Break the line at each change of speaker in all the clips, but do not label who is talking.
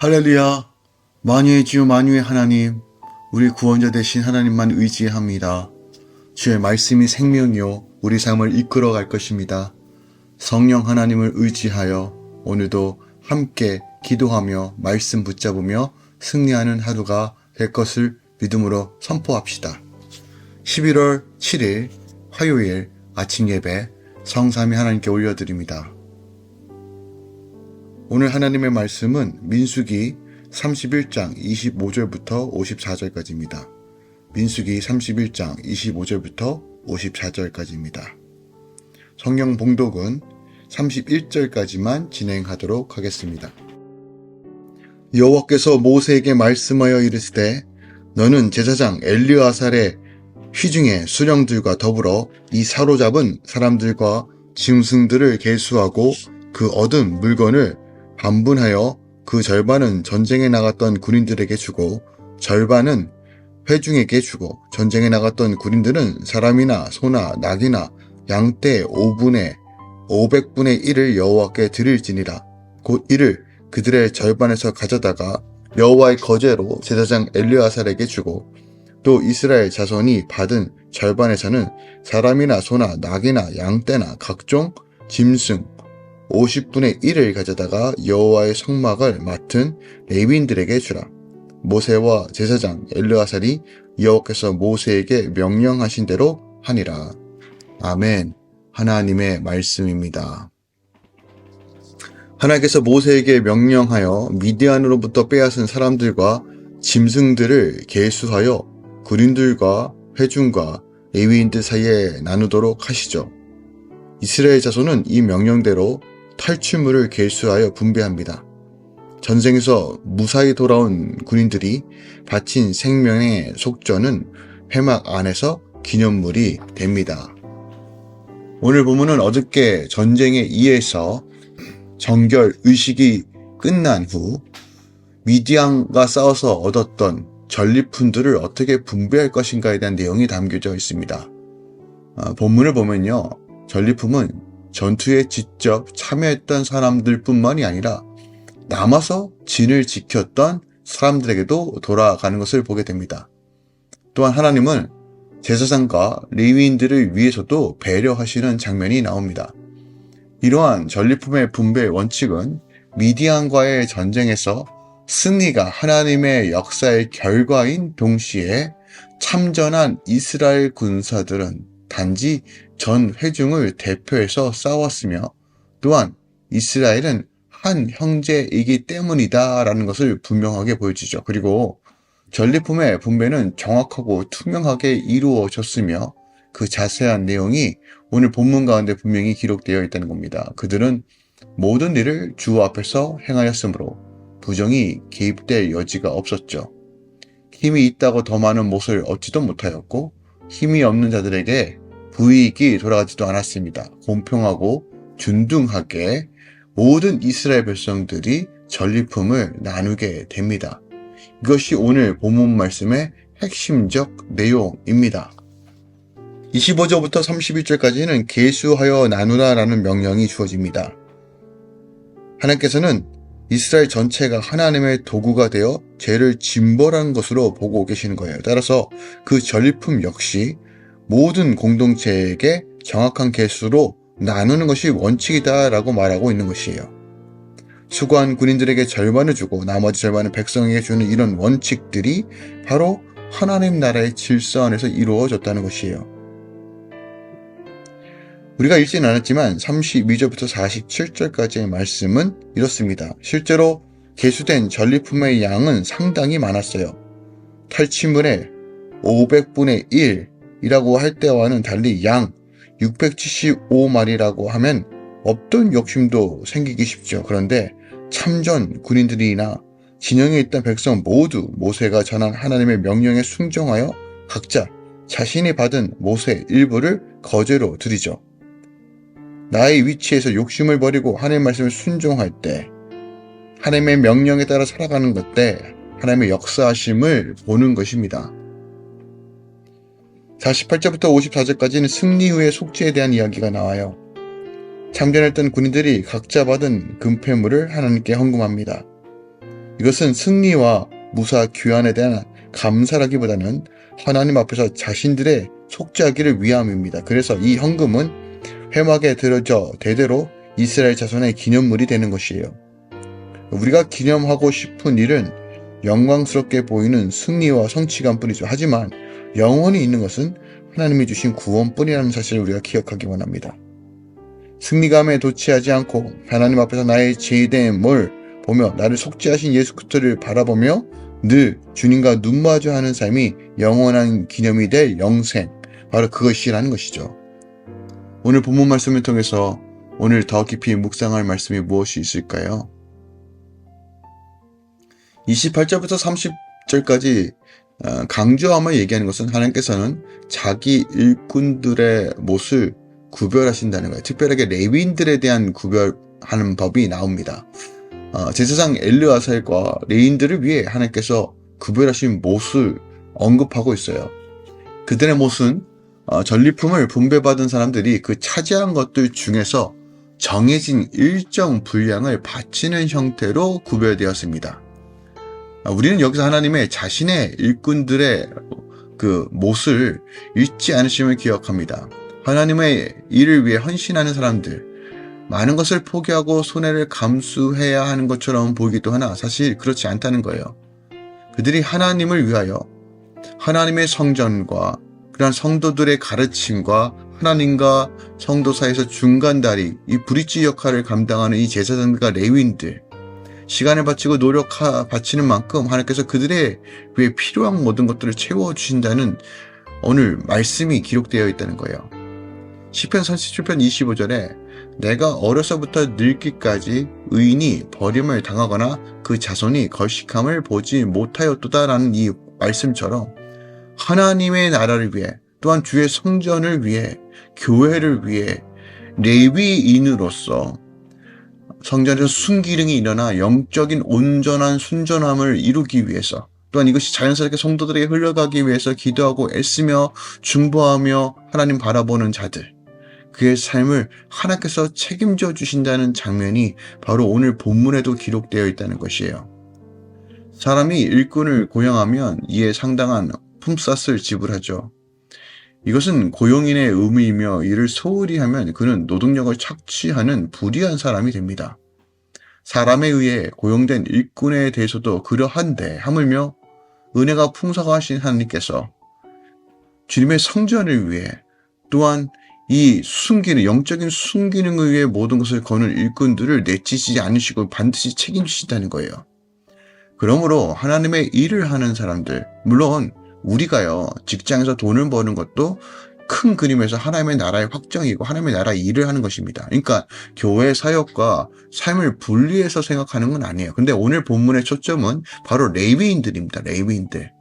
할렐루야! 만유의 주 만유의 하나님, 우리 구원자 되신 하나님만 의지합니다. 주의 말씀이 생명이요 우리 삶을 이끌어 갈 것입니다. 성령 하나님을 의지하여 오늘도 함께 기도하며 말씀 붙잡으며 승리하는 하루가 될 것을 믿음으로 선포합시다. 11월 7일 화요일 아침 예배 성삼위 하나님께 올려드립니다. 오늘 하나님의 말씀은 민수기 31장 25절부터 54절까지입니다. 민수기 31장 25절부터 54절까지입니다. 성경 봉독은 31절까지만 진행하도록 하겠습니다. 여호와께서 모세에게 말씀하여 이르시되 너는 제사장 엘르아살의 휘중의 수령들과 더불어 이 사로잡은 사람들과 짐승들을 계수하고 그 얻은 물건을 반분하여 그 절반은 전쟁에 나갔던 군인들에게 주고 절반은 회중에게 주고 전쟁에 나갔던 군인들은 사람이나 소나 낙이나 양떼 500분의 1을 여호와께 드릴지니라. 곧 이를 그들의 절반에서 가져다가 여호와의 거제로 제사장 엘르아살에게 주고 또 이스라엘 자손이 받은 절반에서는 사람이나 소나 낙이나 양떼나 각종 짐승 50분의 1을 가져다가 여호와의 성막을 맡은 레위인들에게 주라. 모세와 제사장 엘르아살이 여호와께서 모세에게 명령하신 대로 하니라. 아멘. 하나님의 말씀입니다. 하나님께서 모세에게 명령하여 미디안으로부터 빼앗은 사람들과 짐승들을 계수하여 군인들과 회중과 레위인들 사이에 나누도록 하시죠. 이스라엘 자손은 이 명령대로 탈취물을 계수하여 분배합니다. 전쟁에서 무사히 돌아온 군인들이 바친 생명의 속전은 회막 안에서 기념물이 됩니다. 오늘 본문은 어저께 전쟁에 의해서 정결 의식이 끝난 후 미디안과 싸워서 얻었던 전리품들을 어떻게 분배할 것인가에 대한 내용이 담겨져 있습니다. 본문을 보면요, 전리품은 전투에 직접 참여했던 사람들 뿐만이 아니라 남아서 진을 지켰던 사람들에게도 돌아가는 것을 보게 됩니다. 또한 하나님은 제사장과 레위인들을 위해서도 배려하시는 장면이 나옵니다. 이러한 전리품의 분배 원칙은 미디안과의 전쟁에서 승리가 하나님의 역사의 결과인 동시에 참전한 이스라엘 군사들은 단지 전 회중을 대표해서 싸웠으며 또한 이스라엘은 한 형제이기 때문이다 라는 것을 분명하게 보여주죠. 그리고 전리품의 분배는 정확하고 투명하게 이루어졌으며 그 자세한 내용이 오늘 본문 가운데 분명히 기록되어 있다는 겁니다. 그들은 모든 일을 주 앞에서 행하였으므로 부정이 개입될 여지가 없었죠. 힘이 있다고 더 많은 못을 얻지도 못하였고 힘이 없는 자들에게 불이익이 돌아가지도 않았습니다. 공평하고 균등하게 모든 이스라엘 백성들이 전리품을 나누게 됩니다. 이것이 오늘 본문 말씀의 핵심적 내용입니다. 25절부터 31절까지는 계수하여 나누라 라는 명령이 주어집니다. 하나님께서는 이스라엘 전체가 하나님의 도구가 되어 죄를 짐벌한 것으로 보고 계시는 거예요. 따라서 그 전리품 역시 모든 공동체에게 정확한 개수로 나누는 것이 원칙이다 라고 말하고 있는 것이에요. 수고한 군인들에게 절반을 주고 나머지 절반은 백성에게 주는 이런 원칙들이 바로 하나님 나라의 질서 안에서 이루어졌다는 것이에요. 우리가 읽지는 않았지만 32절부터 47절까지의 말씀은 이렇습니다. 실제로 계수된 전리품의 양은 상당히 많았어요. 탈취물의 500분의 1이라고 할 때와는 달리 양 675마리라고 하면 없던 욕심도 생기기 쉽죠. 그런데 참전 군인들이나 진영에 있던 백성 모두 모세가 전한 하나님의 명령에 순종하여 각자 자신이 받은 못의 일부를 거제로 드리죠. 나의 위치에서 욕심을 버리고 하나님의 말씀을 순종할 때, 하나님의 명령에 따라 살아가는 것 때 하나님의 역사하심을 보는 것입니다. 48절부터 54절까지는 승리 후의 속죄에 대한 이야기가 나와요. 참전했던 군인들이 각자 받은 금폐물을 하나님께 헌금합니다. 이것은 승리와 무사 귀환에 대한 감사라기보다는 하나님 앞에서 자신들의 속죄하기를 위함입니다. 그래서 이 헌금은 회막에 들어져 대대로 이스라엘 자손의 기념물이 되는 것이에요. 우리가 기념하고 싶은 일은 영광스럽게 보이는 승리와 성취감뿐이죠. 하지만 영원히 있는 것은 하나님이 주신 구원뿐이라는 사실을 우리가 기억하기 원합니다. 승리감에 도취하지 않고 하나님 앞에서 나의 죄됨을 보며 나를 속죄하신 예수 그리스도를 바라보며 늘 주님과 눈마주하는 삶이 영원한 기념이 될 영생, 바로 그것이라는 것이죠. 오늘 본문 말씀을 통해서 오늘 더 깊이 묵상할 말씀이 무엇이 있을까요? 28절부터 30절까지 강조함을 얘기하는 것은 하나님께서는 자기 일꾼들의 몫을 구별하신다는 거예요. 특별하게 레위인들에 대한 구별하는 법이 나옵니다. 제사장 엘르아살과 레위인들을 위해 하나님께서 구별하신 몫을 언급하고 있어요. 그들의 몫은 전리품을 분배받은 사람들이 그 차지한 것들 중에서 정해진 일정 분량을 바치는 형태로 구별되었습니다. 우리는 여기서 하나님의 자신의 일꾼들의 그 몫을 잊지 않으심을 기억합니다. 하나님의 일을 위해 헌신하는 사람들, 많은 것을 포기하고 손해를 감수해야 하는 것처럼 보이기도 하나 사실 그렇지 않다는 거예요. 그들이 하나님을 위하여 하나님의 성전과 그러한 성도들의 가르침과 하나님과 성도 사이에서 중간다리, 이 브릿지 역할을 감당하는 이 제사장들과 레위인들, 시간을 바치고 바치는 만큼 하나님께서 그들의 위해 필요한 모든 것들을 채워주신다는 오늘 말씀이 기록되어 있다는 거예요. 시편 37편 25절에 내가 어려서부터 늙기까지 의인이 버림을 당하거나 그 자손이 거식함을 보지 못하였도다라는 이 말씀처럼 하나님의 나라를 위해 또한 주의 성전을 위해 교회를 위해 레위인으로서 성전에서 순기능이 일어나 영적인 온전한 순전함을 이루기 위해서 또한 이것이 자연스럽게 성도들에게 흘러가기 위해서 기도하고 애쓰며 중보하며 하나님 바라보는 자들, 그의 삶을 하나님께서 책임져 주신다는 장면이 바로 오늘 본문에도 기록되어 있다는 것이에요. 사람이 일꾼을 고용하면 이에 상당한 품삯을 지불하죠. 이것은 고용인의 의무이며 이를 소홀히 하면 그는 노동력을 착취하는 불의한 사람이 됩니다. 사람에 의해 고용된 일꾼에 대해서도 그러한데 하물며 은혜가 풍성하신 하나님께서 주님의 성전을 위해 또한 이 영적인 순기능을 위해 모든 것을 거는 일꾼들을 내치지 않으시고 반드시 책임지신다는 거예요. 그러므로 하나님의 일을 하는 사람들, 물론 우리가요, 직장에서 돈을 버는 것도 큰 그림에서 하나님의 나라의 확정이고 하나님의 나라의 일을 하는 것입니다. 그러니까 교회 사역과 삶을 분리해서 생각하는 건 아니에요. 근데 오늘 본문의 초점은 바로 레위인들입니다. 레위인들.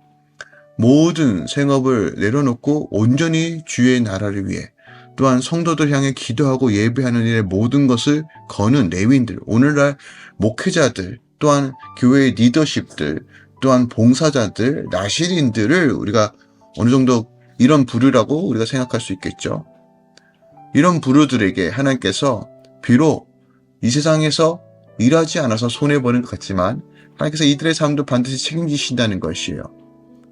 모든 생업을 내려놓고 온전히 주의 나라를 위해 또한 성도들 향해 기도하고 예배하는 일에 모든 것을 거는 레위인들, 오늘날 목회자들, 또한 교회의 리더십들, 또한 봉사자들, 나실인들을 우리가 어느 정도 이런 부류라고 우리가 생각할 수 있겠죠. 이런 부류들에게 하나님께서 비록 이 세상에서 일하지 않아서 손해보는 것 같지만 하나님께서 이들의 삶도 반드시 책임지신다는 것이에요.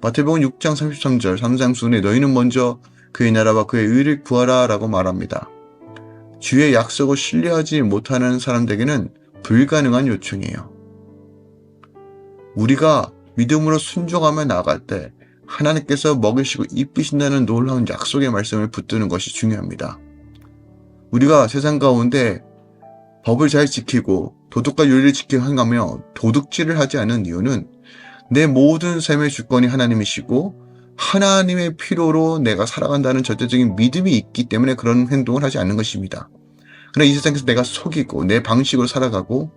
마태복음 6장 33절 산상수훈에 너희는 먼저 그의 나라와 그의 의를 구하라 라고 말합니다. 주의 약속을 신뢰하지 못하는 사람들에게는 불가능한 요청이에요. 우리가 믿음으로 순종하며 나아갈 때 하나님께서 먹이시고 입히신다는 놀라운 약속의 말씀을 붙드는 것이 중요합니다. 우리가 세상 가운데 법을 잘 지키고 도덕과 윤리를 지켜가며 도둑질을 하지 않는 이유는 내 모든 삶의 주권이 하나님이시고 하나님의 필요로 내가 살아간다는 절대적인 믿음이 있기 때문에 그런 행동을 하지 않는 것입니다. 그러나 이 세상에서 내가 속이고 내 방식으로 살아가고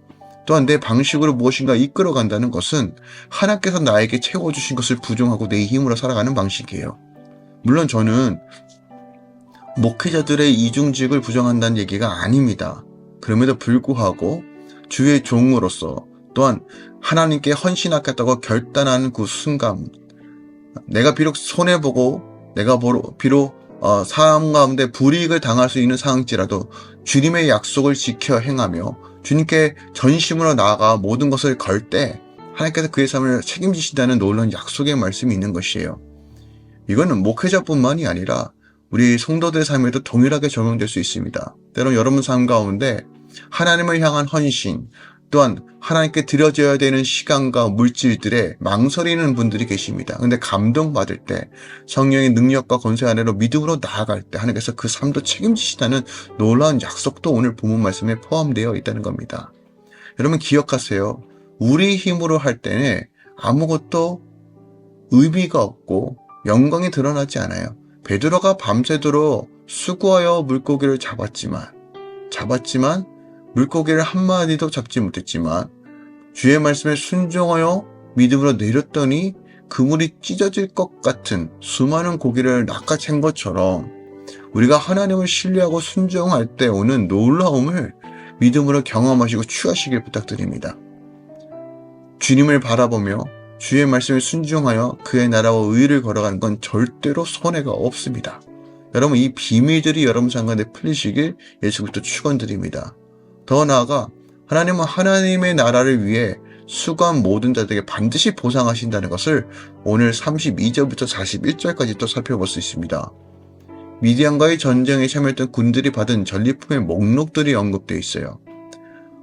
또한 내 방식으로 무엇인가 이끌어간다는 것은 하나님께서 나에게 채워주신 것을 부정하고 내 힘으로 살아가는 방식이에요. 물론 저는 목회자들의 이중직을 부정한다는 얘기가 아닙니다. 그럼에도 불구하고 주의 종으로서 또한 하나님께 헌신하겠다고 결단하는 그 순간, 내가 비록 손해보고 내가 비록 삶 가운데 불이익을 당할 수 있는 상황일지라도 주님의 약속을 지켜 행하며 주님께 전심으로 나아가 모든 것을 걸 때 하나님께서 그의 삶을 책임지신다는 놀라운 약속의 말씀이 있는 것이에요. 이거는 목회자뿐만이 아니라 우리 성도들의 삶에도 동일하게 적용될 수 있습니다. 때론 여러분 삶 가운데 하나님을 향한 헌신, 또한 하나님께 드려져야 되는 시간과 물질들에 망설이는 분들이 계십니다. 근데 감동받을 때, 성령의 능력과 권세 아래로 믿음으로 나아갈 때 하나님께서 그 삶도 책임지시다는 놀라운 약속도 오늘 본문 말씀에 포함되어 있다는 겁니다. 여러분 기억하세요. 우리 힘으로 할 때는 아무것도 의미가 없고 영광이 드러나지 않아요. 베드로가 밤새도록 수고하여 물고기를 잡았지만 물고기를 한 마리도 잡지 못했지만 주의 말씀에 순종하여 믿음으로 내렸더니 그물이 찢어질 것 같은 수많은 고기를 낚아챈 것처럼 우리가 하나님을 신뢰하고 순종할 때 오는 놀라움을 믿음으로 경험하시고 취하시길 부탁드립니다. 주님을 바라보며 주의 말씀에 순종하여 그의 나라와 의를 걸어가는 건 절대로 손해가 없습니다. 여러분 이 비밀들이 여러분 삶 가운데 풀리시길 예수부터 축원드립니다. 더 나아가 하나님은 하나님의 나라를 위해 수고한 모든 자들에게 반드시 보상하신다는 것을 오늘 32절부터 41절까지 또 살펴볼 수 있습니다. 미디안과의 전쟁에 참여했던 군들이 받은 전리품의 목록들이 언급되어 있어요.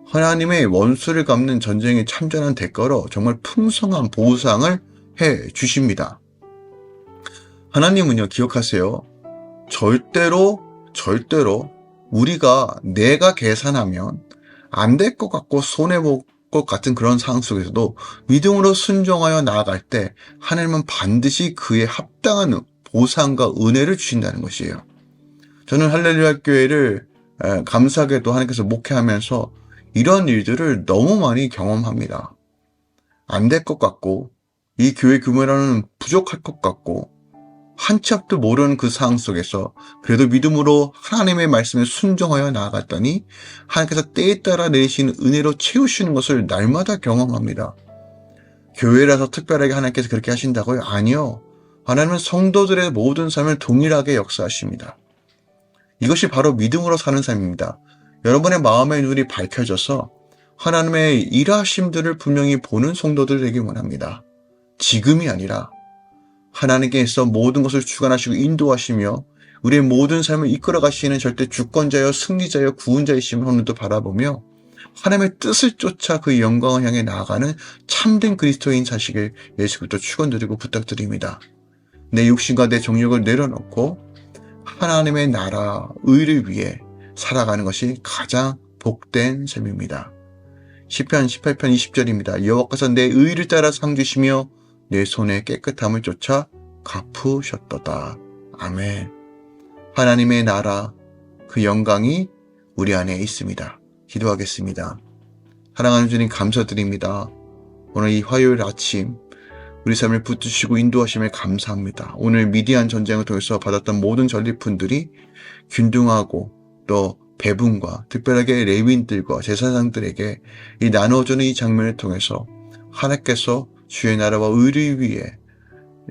하나님의 원수를 갚는 전쟁에 참전한 대가로 정말 풍성한 보상을 해 주십니다. 하나님은요, 기억하세요. 절대로 우리가 내가 계산하면 안 될 것 같고 손해볼 것 같은 그런 상황 속에서도 믿음으로 순종하여 나아갈 때 하나님은 반드시 그에 합당한 보상과 은혜를 주신다는 것이에요. 저는 할렐루야 교회를 감사하게도 하나님께서 목회하면서 이런 일들을 너무 많이 경험합니다. 안 될 것 같고 이 교회 규모로는 부족할 것 같고 한치 앞도 모르는 그 상황 속에서 그래도 믿음으로 하나님의 말씀에 순종하여 나아갔더니 하나님께서 때에 따라 내리시는 은혜로 채우시는 것을 날마다 경험합니다. 교회라서 특별하게 하나님께서 그렇게 하신다고요? 아니요. 하나님은 성도들의 모든 삶을 동일하게 역사하십니다. 이것이 바로 믿음으로 사는 삶입니다. 여러분의 마음의 눈이 밝혀져서 하나님의 일하심들을 분명히 보는 성도들 되기 원합니다. 지금이 아니라 하나님께서 모든 것을 주관하시고 인도하시며 우리의 모든 삶을 이끌어 가시는 절대 주권자여 승리자여 구원자이심을 오늘도 바라보며 하나님의 뜻을 쫓아 그 영광을 향해 나아가는 참된 그리스도인 사시길 예수부터 축원드리고 부탁드립니다. 내 육신과 내 정욕을 내려놓고 하나님의 나라, 의를 위해 살아가는 것이 가장 복된 삶입니다. 시편 18편 20절입니다. 여호와께서 내 의를 따라 상 주시며 내 손의 깨끗함을 쫓아 갚으셨도다. 아멘. 하나님의 나라, 그 영광이 우리 안에 있습니다. 기도하겠습니다. 사랑하는 주님 감사드립니다. 오늘 이 화요일 아침 우리 삶을 붙드시고 인도하심에 감사합니다. 오늘 미디안 전쟁을 통해서 받았던 모든 전리품들이 균등하고 또 배분과 특별하게 레위인들과 제사장들에게 이 나눠주는 이 장면을 통해서 하나님께서 주의 나라와 의를 위해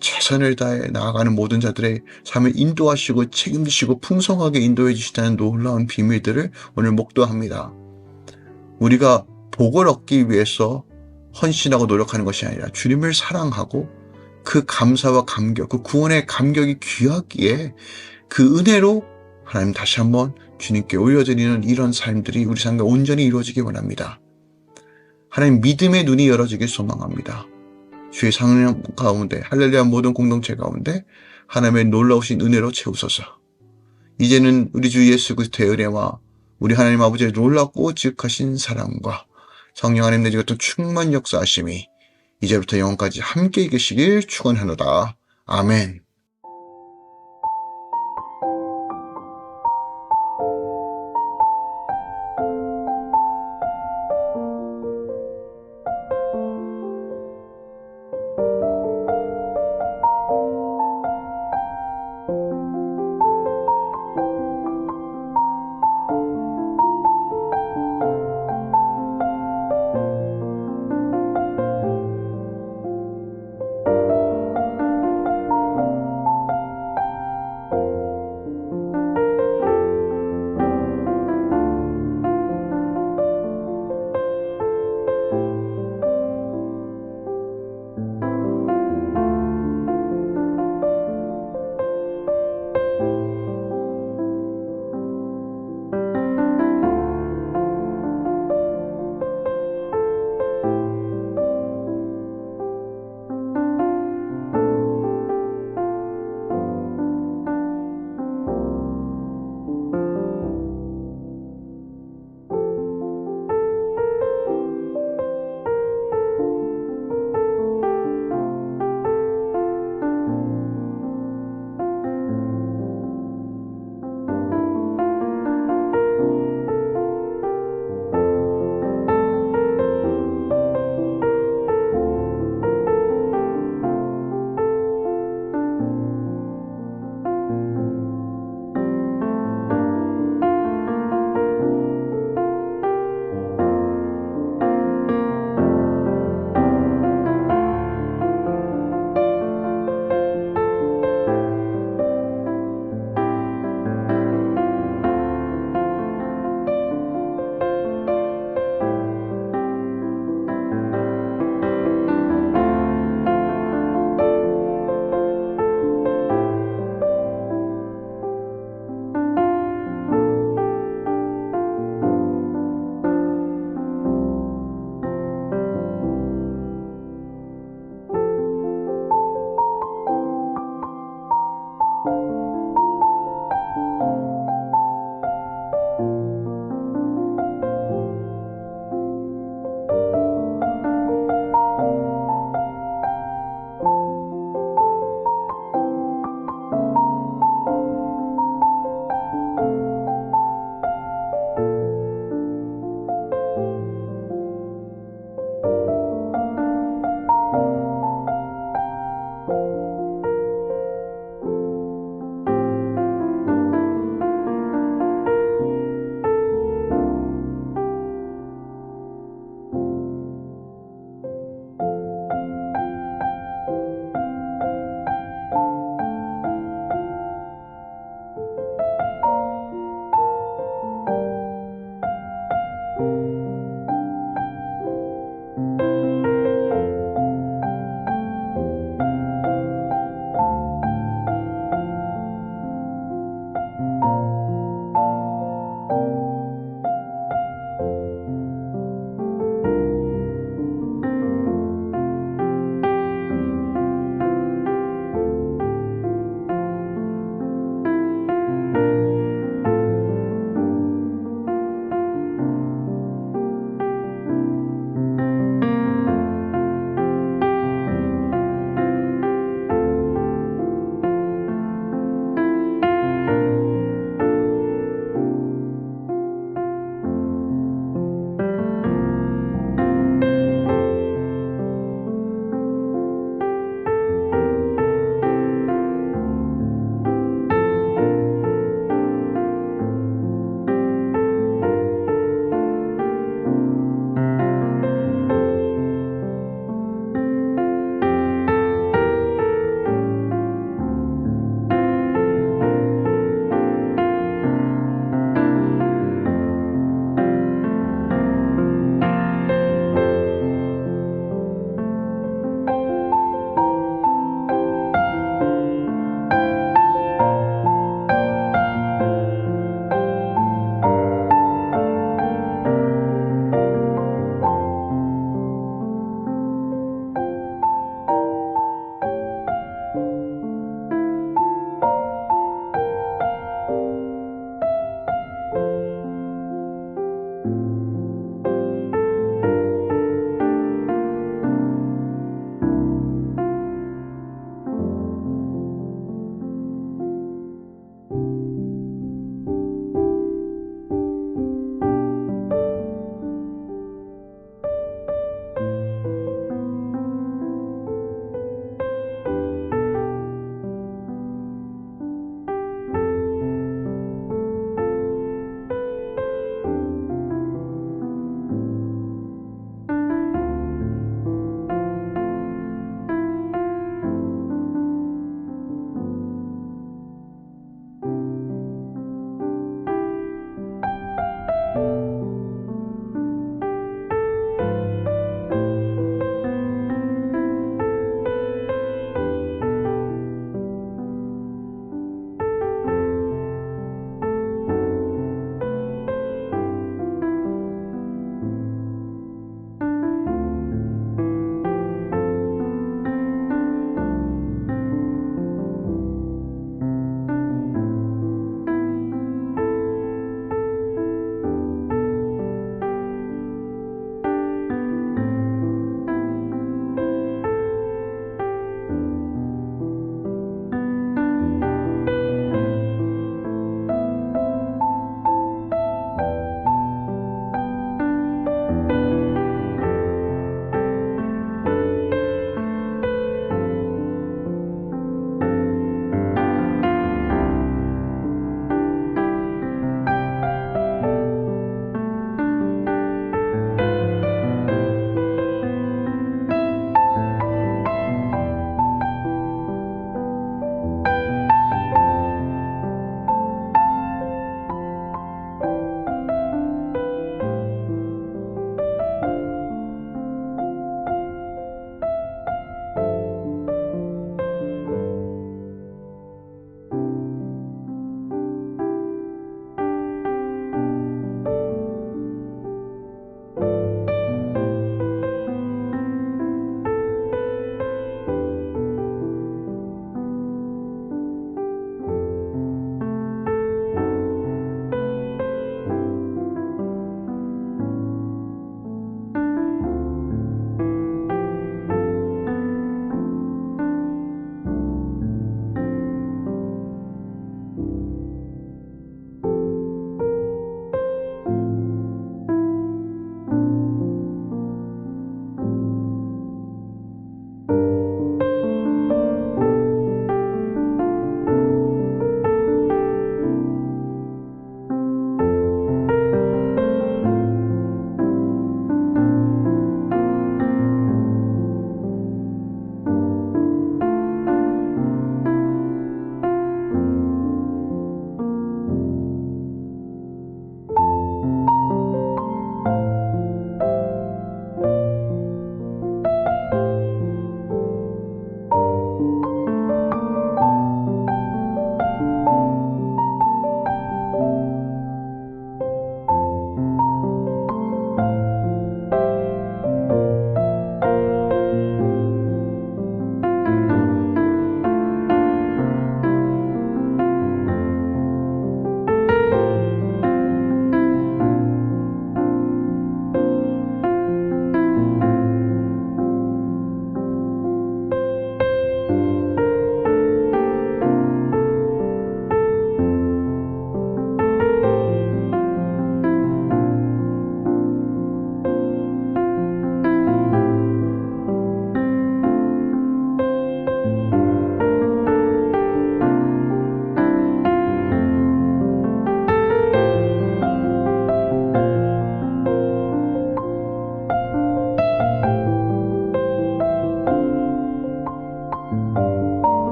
최선을 다해 나아가는 모든 자들의 삶을 인도하시고 책임지시고 풍성하게 인도해 주시다는 놀라운 비밀들을 오늘 목도합니다. 우리가 복을 얻기 위해서 헌신하고 노력하는 것이 아니라 주님을 사랑하고 그 감사와 감격, 그 구원의 감격이 귀하기에 그 은혜로 하나님 다시 한번 주님께 올려드리는 이런 삶들이 우리 삶과 온전히 이루어지기 원합니다. 하나님 믿음의 눈이 열어지길 소망합니다. 주의 성령 가운데 할렐루야 모든 공동체 가운데 하나님의 놀라우신 은혜로 채우소서. 이제는 우리 주 예수 그리스도의 은혜와 우리 하나님 아버지의 놀랍고 지극하신 사랑과 성령 하나님 내지 같은 충만 역사하심이 이제부터 영원까지 함께 계시길 축원하노다. 아멘.